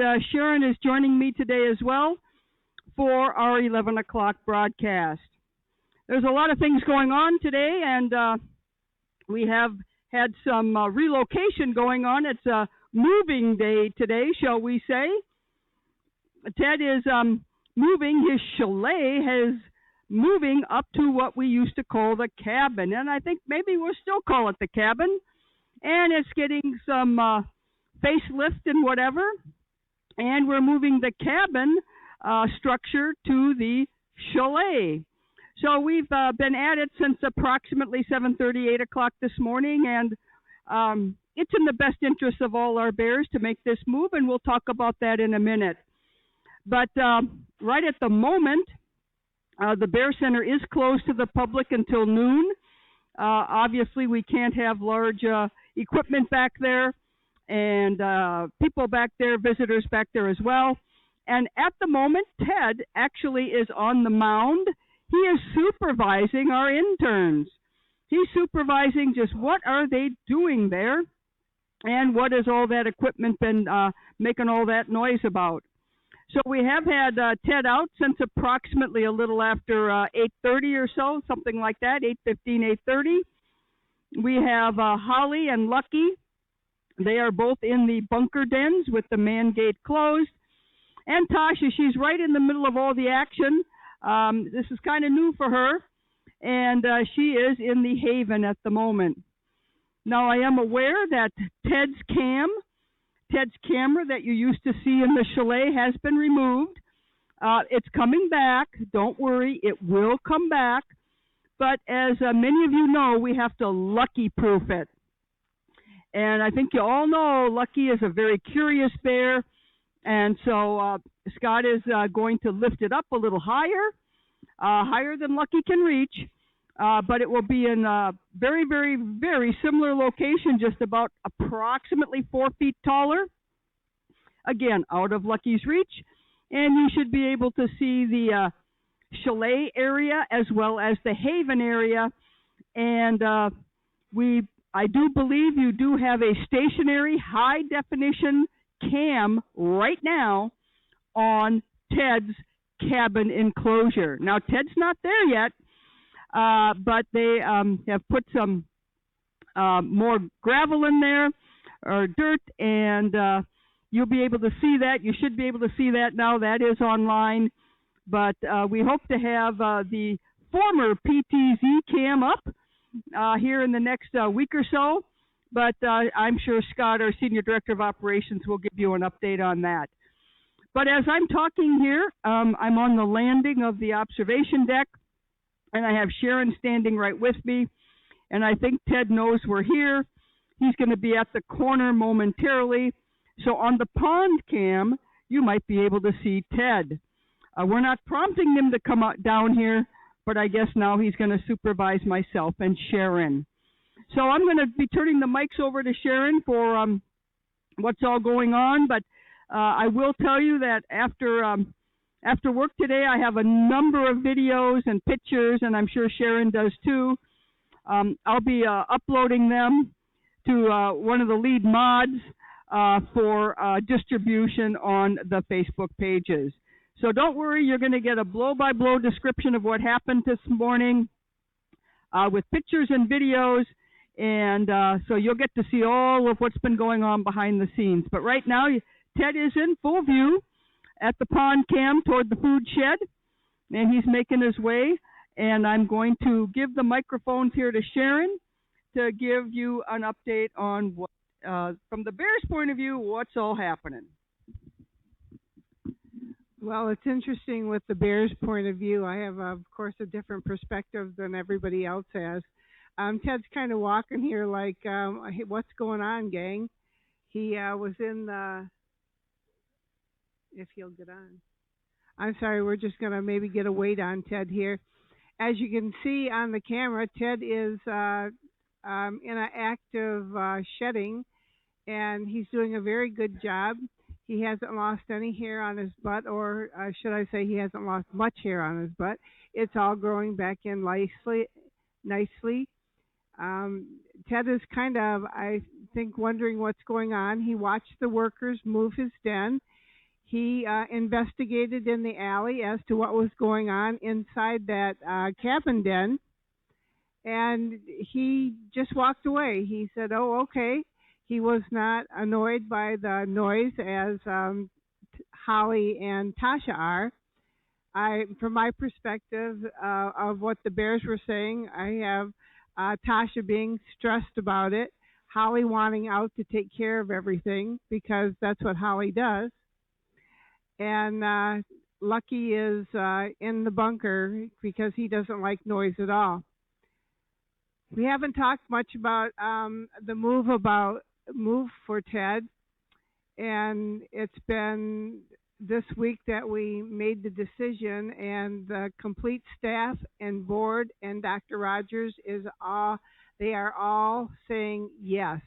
and Sharon is joining me today as well for our 11 o'clock broadcast. There's a lot of things going on today, and we have had some relocation going on. It's a moving day today, shall we say. Ted is moving. His chalet is moving up to what we used to call the cabin, and I think maybe we'll still call it the cabin. And it's getting some facelift and whatever, and we're moving the cabin structure to the chalet. So we've been at it since approximately 7:30, 8 o'clock this morning, and it's in the best interest of all our bears to make this move, and we'll talk about that in a minute. But right at the moment, the Bear Center is closed to the public until noon. Obviously, we can't have large equipment back there, and people back there, visitors back there as well. And at the moment, Ted actually is on the mound. He is supervising our interns. He's supervising just what are they doing there, and what has all that equipment been making all that noise about. So we have had Ted out since approximately a little after 8:30 or so, something like that, 8:15, 8:30. We have Holly and Lucky. They are both in the bunker dens with the man gate closed. And Tasha, she's right in the middle of all the action. This is kind of new for her, and she is in the Haven at the moment. Now, I am aware that Ted's camera that you used to see in the chalet has been removed. It's coming back. Don't worry, it will come back. But as many of you know, we have to Lucky-proof it. And I think you all know Lucky is a very curious bear. And so Scott is going to lift it up a little higher, higher than Lucky can reach. But it will be in a very, very, very similar location, just about approximately 4 feet taller. Again, out of Lucky's reach. And you should be able to see the chalet area as well as the Haven area. And I do believe you do have a stationary high-definition cam right now on Ted's cabin enclosure. Now, Ted's not there yet. But they have put some more gravel in there, or dirt, and you'll be able to see that. You should be able to see that now. That is online. But we hope to have the former PTZ cam up here in the next week or so. But I'm sure Scott, our Senior Director of Operations, will give you an update on that. But as I'm talking here, I'm on the landing of the observation deck. And I have Sharon standing right with me. And I think Ted knows we're here. He's going to be at the corner momentarily. So on the pond cam, you might be able to see Ted. We're not prompting him to come down here, but I guess now he's going to supervise myself and Sharon. So I'm going to be turning the mics over to Sharon for what's all going on. But I will tell you that after work today, I have a number of videos and pictures, and I'm sure Sharon does too. I'll be uploading them to one of the lead mods for distribution on the Facebook pages. So don't worry, you're going to get a blow-by-blow description of what happened this morning with pictures and videos, and so you'll get to see all of what's been going on behind the scenes. But right now, Ted is in full view at the pond cam toward the food shed, and he's making his way. And I'm going to give the microphones here to Sharon to give you an update on what, from the Bears' point of view, what's all happening. Well, it's interesting with the Bears' point of view. I have, of course, a different perspective than everybody else has. Ted's kind of walking here like, hey, what's going on, gang? He was in the, if he'll get on. I'm sorry, we're just going to maybe get a wait on Ted here. As you can see on the camera, Ted is in an active shedding, and he's doing a very good job. He hasn't lost any hair on his butt, or should I say he hasn't lost much hair on his butt. It's all growing back in nicely. Ted is kind of, I think, wondering what's going on. He watched the workers move his den, He investigated in the alley as to what was going on inside that cabin den, and he just walked away. He said, "Oh, okay." He was not annoyed by the noise as Holly and Tasha are. From my perspective of what the Bears were saying, I have Tasha being stressed about it, Holly wanting out to take care of everything because that's what Holly does, and Lucky is in the bunker because he doesn't like noise at all. We haven't talked much about the move for Ted, and it's been this week that we made the decision, and the complete staff and board and Dr. Rogers they are all saying yes.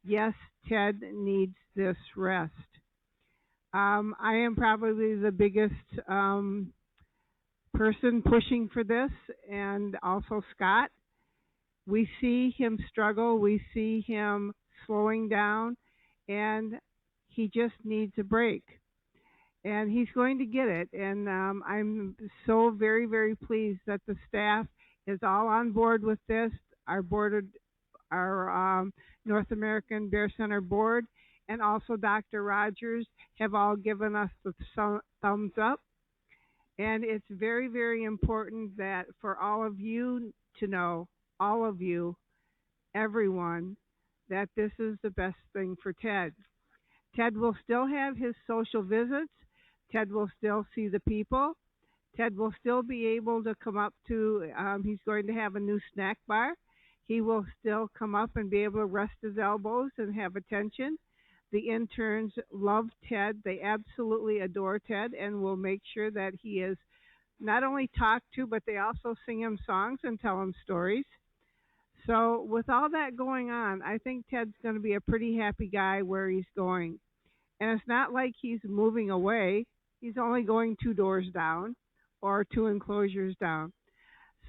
Yes, Ted needs this rest. I am probably the biggest person pushing for this, and also Scott. We see him struggle. We see him slowing down, and he just needs a break. And he's going to get it. And I'm so very, very pleased that the staff is all on board with this. Our North American Bear Center board and also Dr. Rogers have all given us the thumbs up. And it's very, very important that for all of you to know, all of you, everyone, that this is the best thing for Ted. Ted will still have his social visits. Ted will still see the people. Ted will still be able to come up to, he's going to have a new snack bar. He will still come up and be able to rest his elbows and have attention. The interns love Ted. They absolutely adore Ted and will make sure that he is not only talked to, but they also sing him songs and tell him stories. So with all that going on, I think Ted's going to be a pretty happy guy where he's going. And it's not like he's moving away. He's only going 2 doors down or 2 enclosures down.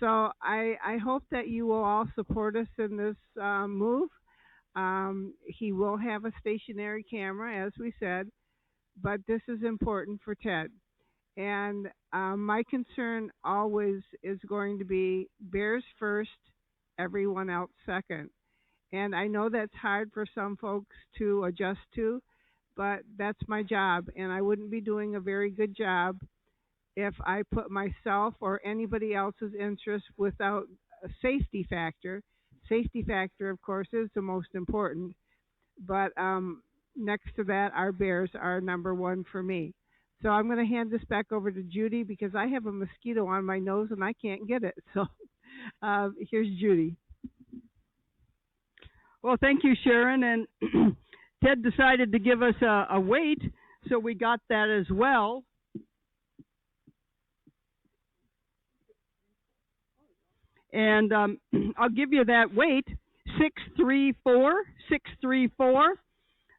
So I hope that you will all support us in this move. He will have a stationary camera, as we said, but this is important for Ted. And my concern always is going to be Bears first, everyone else second. And I know that's hard for some folks to adjust to, but that's my job, and I wouldn't be doing a very good job if I put myself or anybody else's interest without a safety factor. Safety factor, of course, is the most important, but next to that, our Bears are number one for me. So I'm going to hand this back over to Judy because I have a mosquito on my nose and I can't get it. So here's Judy. Well, thank you, Sharon. And Ted decided to give us a weight, so we got that as well. And I'll give you that weight, 634.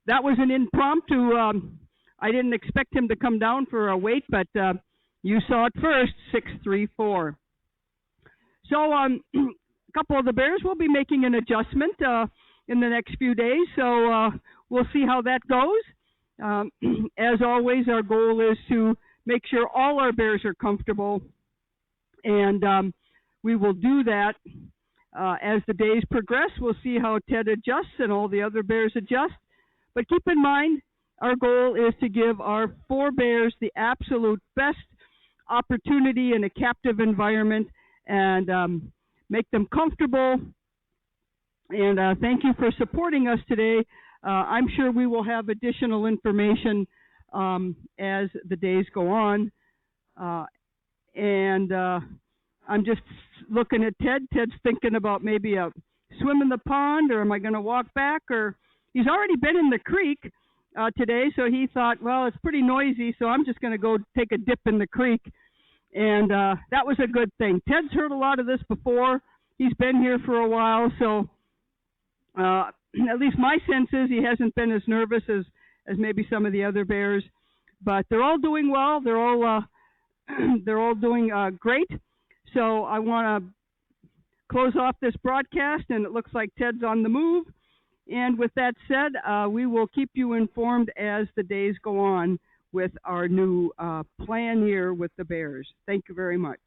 That was an impromptu. I didn't expect him to come down for a weight, but you saw it first, 634. So a couple of the Bears will be making an adjustment in the next few days, so we'll see how that goes. As always, our goal is to make sure all our Bears are comfortable, and we will do that as the days progress. We'll see how Ted adjusts and all the other Bears adjust. But keep in mind, our goal is to give our 4 Bears the absolute best opportunity in a captive environment and make them comfortable. And thank you for supporting us today. I'm sure we will have additional information as the days go on. And I'm just looking at Ted. Ted's thinking about maybe a swim in the pond, or am I going to walk back? Or he's already been in the creek today, so he thought, well, it's pretty noisy, so I'm just going to go take a dip in the creek. And that was a good thing. Ted's heard a lot of this before. He's been here for a while, so at least my sense is he hasn't been as nervous as maybe some of the other Bears. But they're all doing well. They're all doing great. So I want to close off this broadcast, and it looks like Ted's on the move. And with that said, we will keep you informed as the days go on. with our new plan here with the Bears. Thank you very much.